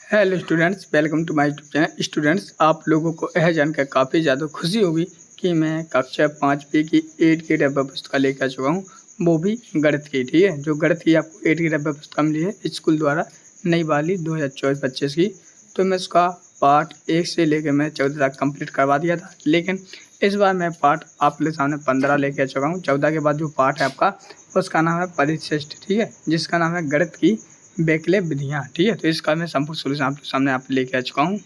Hello students, welcome to my YouTube channel. Students, आप लोगों को यह जानकर काफ़ी ज़्यादा खुशी होगी कि मैं कक्षा 5वीं की 8 की डब्बा पुस्तक लेकर आ चुका हूँ, वो भी गणित की। ठीक है, जो गणित की आपको 8 की डब्बा पुस्तक मिली है स्कूल द्वारा, नई वाली 2024-25 की। तो मैं उसका पार्ट 1 से लेकर मैं 14 तक कंप्लीट करवा दिया था, लेकिन इस बार मैं पार्ट आपके सामने 15 लेके आ चुका हूँ। 14 के बाद जो पार्ट है आपका, उसका नाम है परिशिष्ट। ठीक है, जिसका नाम है गणित की वैकल्पिक विधियाँ। ठीक है, तो इसका मैं संपूर्ण सॉल्यूशन आपके सामने लेके आ चुका हूँ।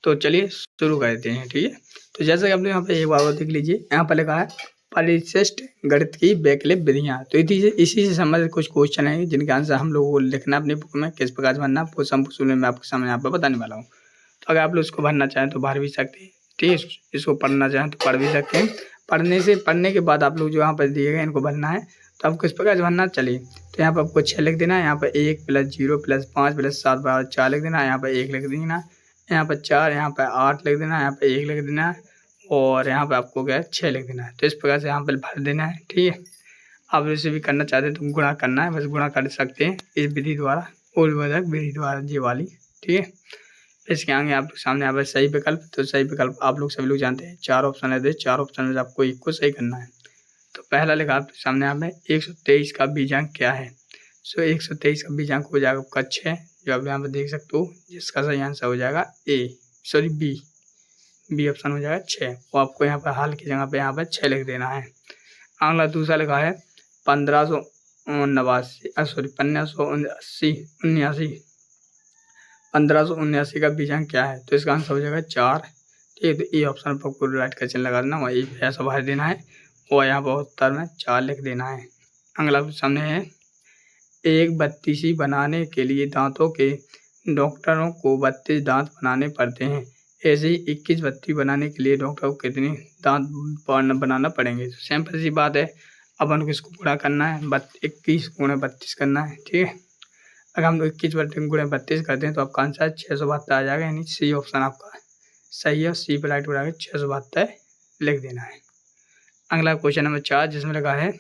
तो चलिए शुरू करते हैं। ठीक है, तो जैसे कि आप लोग यहाँ पे एक बार और देख लीजिए, यहाँ पर लिखा है परिशिष्ट गणित की वैकल्पिक विधियाँ। तो इसी से संबंधित कुछ क्वेश्चन है जिनके आंसर हम लोगों को लिखना है अपनी बुक में, किस प्रकार से भरना, वो संपूर्ण सॉल्यूशन मैं आपके सामने यहाँ पर बताने वाला हूँ। तो अगर आप लोग इसको भरना चाहें तो भर भी सकते हैं। ठीक है, इसको पढ़ना चाहें तो पढ़ भी सकते हैं। पढ़ने के बाद आप लोग जो यहाँ पर दिए गए इनको भरना है। तो आपको किस प्रकार से भरना, चलिए। तो यहाँ पर आपको 6 लिख देना है, यहाँ पर 1 + 0 + 5 + 7 = 4 लिख देना है, यहाँ पर 1 लिख देना, यहाँ पर 4, यहाँ पर 8 लिख देना है, यहाँ पर 1 लिख देना है, और यहाँ पर आपको क्या है 6 लिख देना है। तो इस प्रकार से यहाँ पर भर देना है। ठीक है, आप इसे भी करना चाहते हैं तो गुणा करना है, बस गुणा कर सकते हैं इस विधि द्वारा, ऊर्ध्वाधर विधि द्वारा, ये वाली। ठीक है, इसके आगे आप लोग सामने यहाँ पर सही विकल्प। तो सही विकल्प आप लोग सभी लोग जानते हैं, 4 ऑप्शन है, 4 ऑप्शन में से आपको एक को सही करना है। तो पहला लिखा आपके सामने यहाँ पे 123 का बीजांक क्या है। सो 123 का बीजांक हो जाएगा आपका 6, जो आप यहाँ पे देख सकते हो, जिसका सही आंसर हो जाएगा बी ऑप्शन हो जाएगा 6। वो आपको यहाँ पर हाल की जगह पे यहाँ पर 6 लिख देना है। अगला दूसरा लिखा है 1579 का बीजांक क्या है। तो इसका आंसर हो जाएगा 4। ठीक है, तो ए ऑप्शन पर आपको राइट का चिन्ह लगा देना, वही ऐसा भर देना है, और यहाँ पर उत्तर में 4 लिख देना है। अगला सामने है, एक बत्तीसी बनाने के लिए दांतों के डॉक्टरों को 32 दांत बनाने पड़ते हैं। ऐसे ही 21 बत्ती बनाने के लिए डॉक्टर को कितने दांत बनाना पड़ेंगे। तो सिंपल सी बात है, अपन को इसको पूरा करना है, 21 × 32 करना है। ठीक है, अगर हम 21 × 32 करते हैं तो आपका आंसर 672 आ जाएगा, यानी सी ऑप्शन आपका सही है। सी पर राइट हो जाएगा, 672 लिख देना है। अगला क्वेश्चन नंबर 4, जिसमें लगा है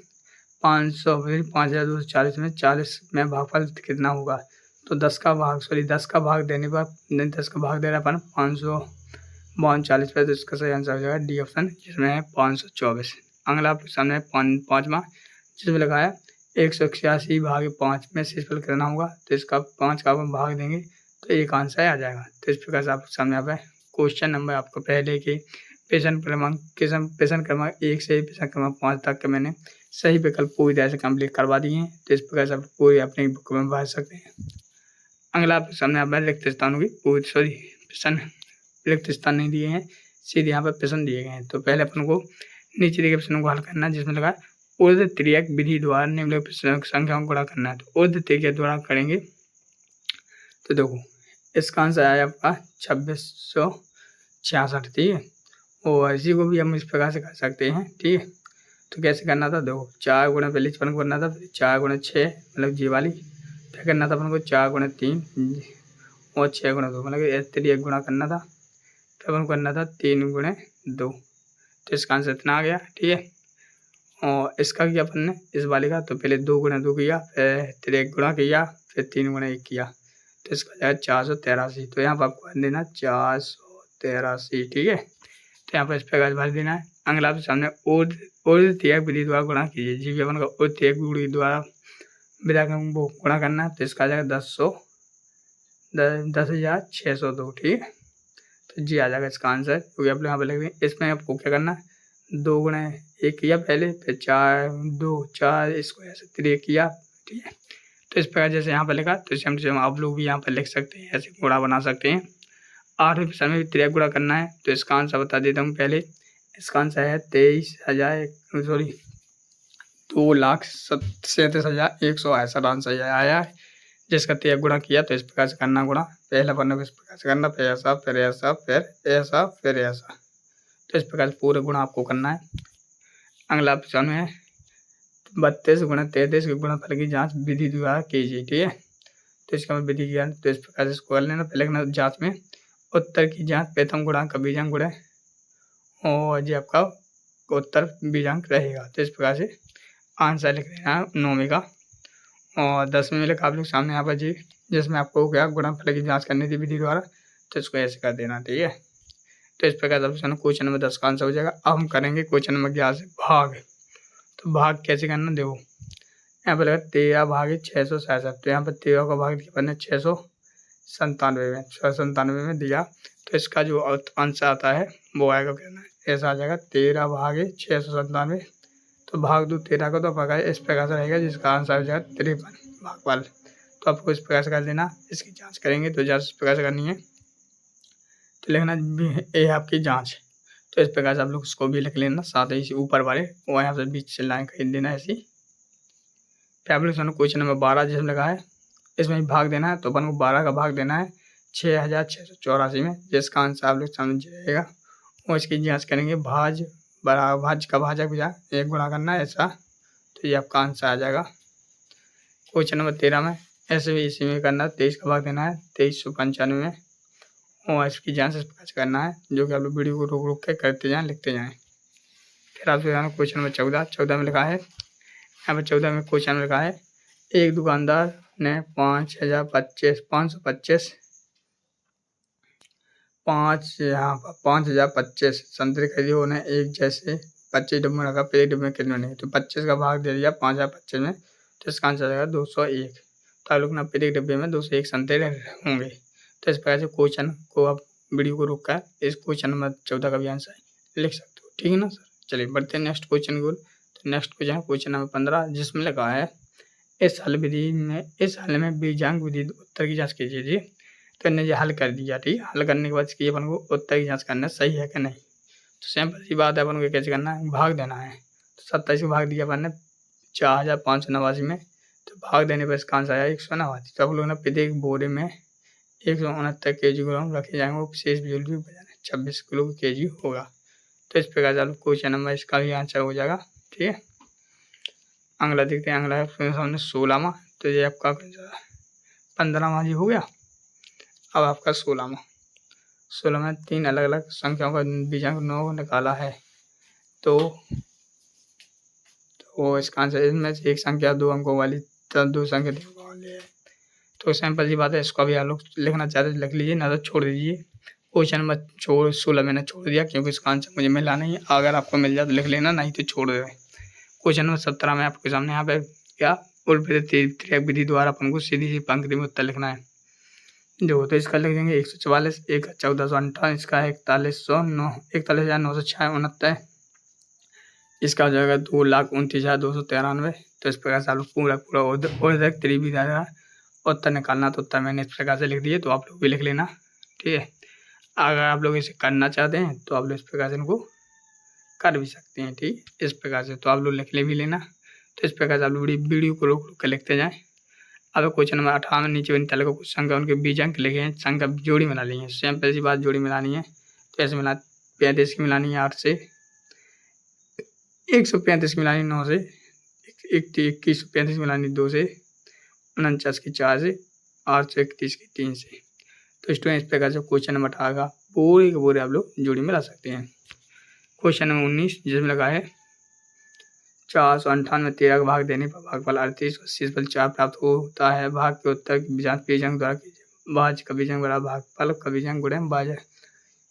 5240 में 40 में भागफल कितना होगा। तो 10 का भाग देने पर 10 का भाग दे रहा है अपन 542 पे, तो इसका सही आंसर हो जाएगा डी ऑप्शन, जिसमें है 524। अगला आपके सामने 5वां, जिसमें लगा है 181 भाग 5 में शेषफल कितना होगा। तो इसका 5 का अपन भाग देंगे तो एक आंसर आ जाएगा। तो इस प्रकार से आपके सामने यहाँ पे क्वेश्चन नंबर आपको पहले के प्रश्न क्रमांक 1 से प्रश्न क्रमांक 5 तक के मैंने सही विकल्प पूरी तरह से कंप्लीट करवा दिए हैं। तो इस प्रकार से आप पूरी अपनी बुक में भर सकते हैं। अगला आपके सामने आप रिक्त स्थानों की प्रश्न, रिक्त स्थान नहीं दिए हैं, सीधे यहाँ पर प्रश्न दिए गए हैं। तो पहले अपन को नीचे दिए प्रश्नों को हल करना है, जिसमें लगा ऊर्ध्व त्रियक विधि द्वारा निम्नलिखित संख्याओं को गुणा करना है। तो ऊर्ध्व त्रियक द्वारा करेंगे तो देखो इसका आंसर आया आपका 2666। ठीक है, और इसी को भी हम इस प्रकार से कर सकते हैं। ठीक है, तो कैसे करना था, देखो 4 गुणा पहले अपन को करना था, फिर 4 गुणा 6 मतलब जी वाली, फिर करना था अपन को 4 गुणा 3 और 6 गुणा 2, मतलब एक गुणा करना था, फिर अपन को करना था 3 गुणा 2। तो इसका आंसर इतना आ गया। ठीक है, और इसका किया अपन ने इस वाले का, तो पहले 2 गुणा 2 किया, फिर 1 गुणा किया, फिर 3 गुणा 1 किया, तो इसका जाएगा 483। तो यहाँ पर आपको कर देना 483। ठीक है, तो यहाँ पर इस प्रकार भर देना है। अगला आपके सामने ऊर्ध्व त्रियक विधि द्वारा गुणा कीजिए। जी भी अपन का ऊर्ध्व त्रियक विधि द्वारा वो गुणा करना है, तो इसका आ जाएगा 10,602। ठीक है, तो जी आ जाएगा इसका आंसर, क्योंकि आप लोग यहाँ पर लिख दें। इसमें आपको क्या करना है, 2 गुणा 1 किया पहले, फिर 4 इसको ऐसे त्रियक किया। ठीक है, तो इस प्रकार जैसे यहाँ पर लिखा, तो इसे हम आप लोग भी यहाँ पर लिख सकते हैं, ऐसे गुणा बना सकते हैं। 8वें प्रश्न में भी त्रियक गुणा करना है, तो इसका आंसर बता देता हूँ पहले। इसका आंसर है 2,37,168 आंसर आया है, जिसका त्रियक गुणा किया। तो इस प्रकार से करना गुणा, पहला पन्ने को इस प्रकार से करना, फिर ऐसा, फिर ऐसा, फिर ऐसा, फिर ऐसा। तो इस प्रकार से पूरे गुणा आपको करना है। अगला प्रश्न है 32 गुणा 33 के गुणनफल की जांच विधि द्वारा कीजिए। ठीक है, तो इसका विधि ज्ञान, तो इस प्रकार से इसको कर लेना। पहले करना जांच में उत्तर की जांच प्रथम गुणांक का बीजांक गुणे, और ये आपका उत्तर बीजांक रहेगा। तो इस प्रकार से आंसर लिख देना है 9वीं का। और 10वीं में लिखा आप लोग सामने यहाँ पर जी, जिसमें आपको क्या गुणनफल की जांच करनी थी विधि द्वारा, तो इसको ऐसे कर देना, ठीक है। तो इस प्रकार से क्वेश्चन नंबर 10 का आंसर हो जाएगा। अब हम करेंगे क्वेश्चन नंबर 11 से भाग। तो भाग कैसे करना, देखो यहाँ पर 13 भागे 667, तो यहाँ पर 13 का भाग दिया मैंने 697 में दिया, तो इसका जो आंसर आता है वो आएगा, कहना ऐसा आ जाएगा 13 भागे 697, तो भाग दो 13 को, तो भागा इस प्रकार से रहेगा, जिसका आंसर हो जाएगा 53 भागफल। तो आपको इस प्रकार से कर देना। इसकी जांच करेंगे तो जांच इस प्रकार से करनी है, तो लिखना ये आपकी जांच, तो इस प्रकार से आप लोग उसको भी लिख लेना, साथ ही ऊपर वाले और यहाँ से बीच से लाइन खरीद देना ऐसी। फिर आप लोग क्वेश्चन नंबर 12 जिसमें लगा है, इसमें भी भाग देना है, तो अपन को 12 का भाग देना है 6684 में, जिसका आंसर आप लोग समझ जाएगा। और इसकी जांच करेंगे, भाज का भाजक भी एक गुणा करना है ऐसा, तो ये आपका आंसर आ जाएगा। क्वेश्चन नंबर 13 में ऐसे भी इसी में करना है, 23 का भाग देना है 2395 में, और इसकी जांच इस प्रकार से करना है, जो कि आप लोग वीडियो को रोक रोक के करते जाएँ, लिखते जाएँ। फिर आपसे जाना क्वेश्चन नंबर 14 में लिखा है, यहाँ पर 14 में क्वेश्चन में लिखा है, एक दुकानदार ने 5025 संतरे खरीदे, उन्हें एक जैसे 25 डब्बे रखा, फिर एक डब्बे में कितने नहीं, तो 25 का भाग दे दिया 5025 में, तो इसका आंसर आएगा 201। तो आप लोग ना फिर एक डब्बे में 201 संतरे होंगे। तो इस प्रकार से क्वेश्चन को आप वीडियो को रोक कर इस क्वेश्चन नंबर 14 का भी आंसर लिख सकते हो, ठीक है ना सर। चलिए बढ़ते हैं नेक्स्ट क्वेश्चन की ओर। तो नेक्स्ट क्वेश्चन है क्वेश्चन नंबर 15, जिसमें लिखा है, इस हल में बीजांक विधि उत्तर की जांच कीजिए जी। तो इन्हें ये हल कर दिया, ठीक है। हल करने के बाद इसकी अपन को उत्तर की जांच करना है, सही है कि नहीं। तो सिंपल सी बात है, अपन को कैसे करना है, भाग देना है। तो 27 को भाग दिया अपन ने 4589 में, तो भाग देने पर इसका आंसर आया 189। तो आप लोग ना प्रत्येक बोरे में 169 kg रखे जाएंगे, वो शेष बिजली भी बजाने 26 किलो kg होगा। तो इस प्रकार से क्वेश्चन नंबर इसका भी आंसर हो जाएगा, ठीक है। अगला देखते हैं, अगला है सामने 16वां, तो ये आपका 15वां जी हो गया। अब आपका 16 में 3 अलग अलग संख्याओं का बीजांक 9 निकाला है, तो इसका आंसर, इसमें से एक संख्या 2 अंकों वाली, 2 संख्या 3 अंकों वाली है। तो सिंपल सी बात है, इसको भी आप लोग लिखना चाहते लिख लीजिए, ना तो छोड़ दीजिए। क्वेश्चन नंबर 16 मैंने छोड़ दिया, क्योंकि इसका आंसर मुझे मिला नहीं है। अगर आपको मिल जाए तो लिख लेना, नहीं तो छोड़ दें। क्वेश्चन नंबर 17 में आपके सामने यहाँ पे क्या उल्टा विधि द्वारा अपन को सीधी पंक्ति में उत्तर लिखना है, जो तो इसका लिख देंगे 144, एक 1458, इसका 41,906 इसका हो जाएगा 2,29,293। तो इस प्रकार से आप लोग पूरा उर्ध्व त्रिविधि द्वारा उत्तर निकालना। तो उत्तर मैंने इस प्रकार से लिख दिए, तो आप लोग भी लिख लेना, ठीक है। अगर आप लोग इसे करना चाहते हैं तो आप लोग इस प्रकार से इनको कर भी सकते हैं, ठीक, इस प्रकार से। तो आप लोग लिख ले भी लेना। तो इस प्रकार से आप लोग वीडियो को रोक कर लिखते जाएँ। अब क्वेश्चन नंबर 18 में नीचे बनी ताले को कुछ संख्या उनके बीजांक लिखे हैं, संख्या जोड़ी मिला ली है। सिंपल सी बात, जोड़ी मिलानी है। तो ऐसे मिला 35 की मिलानी है 8 से, 135 की मिलानी 9 से, 2135 की मिलानी 2 से, 49 की 4 से, 831 की 3 से। तो स्टूडेंट इस प्रकार से क्वेश्चन नंबर 18 का पूरे के पूरे आप लोग जोड़ी मिला सकते हैं। क्वेश्चन नंबर 19 जिसमें लगा है 498 13 का भाग देने पर भागफल 38 और शेषफल 4 प्राप्त होता है। भाग के उत्तर बीजांक द्वारा कीजिए। भाज का बीजांक बड़ा भागफल का बीजांक गुणे भाज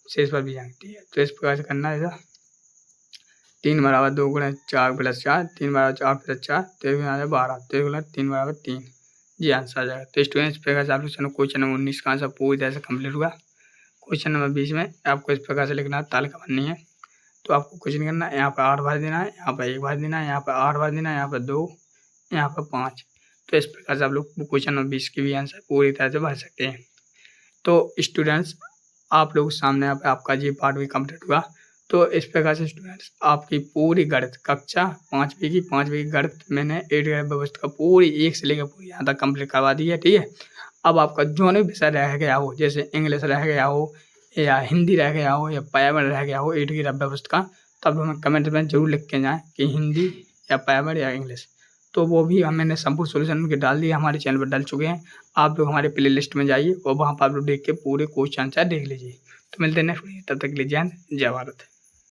शेषफल बीजांक, ठीक है। तो इस प्रकार से करना है, 3 बराबर 2 गुणे 4 प्लस 4, 3 बराबर 4 प्लस 4, 13 12, 13 3 बराबर 3, जी आंसर आ जाएगा। तो स्टूडेंट इस प्रकार से आप लोग क्वेश्चन नंबर 19 का आंसर पूरी तरह से कम्प्लीट हुआ। क्वेश्चन नंबर 20 में आपको इस प्रकार से लिखना है, तालिका बननी है। तो आपको कुछ नहीं करना है, यहाँ पर 8 भर देना है, यहाँ पर 1 भर देना है, यहाँ पर 8 भर देना है, यहाँ पर 2, यहाँ पर 5। तो इस प्रकार से आप लोग क्वेश्चन नंबर 20 की भी आंसर पूरी तरह से भर सकते हैं। तो स्टूडेंट्स आप लोग सामने यहाँ पर आपका जी पार्ट भी कंप्लीट हुआ। तो इस प्रकार से स्टूडेंट्स आपकी पूरी गणित कक्षा 5वीं की गणित मैंने 8 व्यवस्था का पूरी 1 से लेकर पूरी यहाँ तक कंप्लीट करवा दी है, ठीक है। अब आपका जो भी विषय रह गया हो, जैसे इंग्लिश रह गया हो या हिंदी रह गया हो या पर्यावरण रह गया हो 8 की व्यवस्था, तो आप हमें कमेंट में जरूर लिख के जाएँ कि हिंदी या पर्यावरण या इंग्लिश। तो वो भी मैंने संपूर्ण सोल्यूशन उनके डाल दिए, हमारे चैनल पर डाल चुके हैं। आप लोग हमारे प्ले लिस्ट में जाइए और वहाँ पर आप लोग देख के पूरे क्वेश्चन आंसर देख लीजिए। तो मिलते हैं नेक्स्ट वीडियो, तब तक के लिए जय हिंद, जय भारत।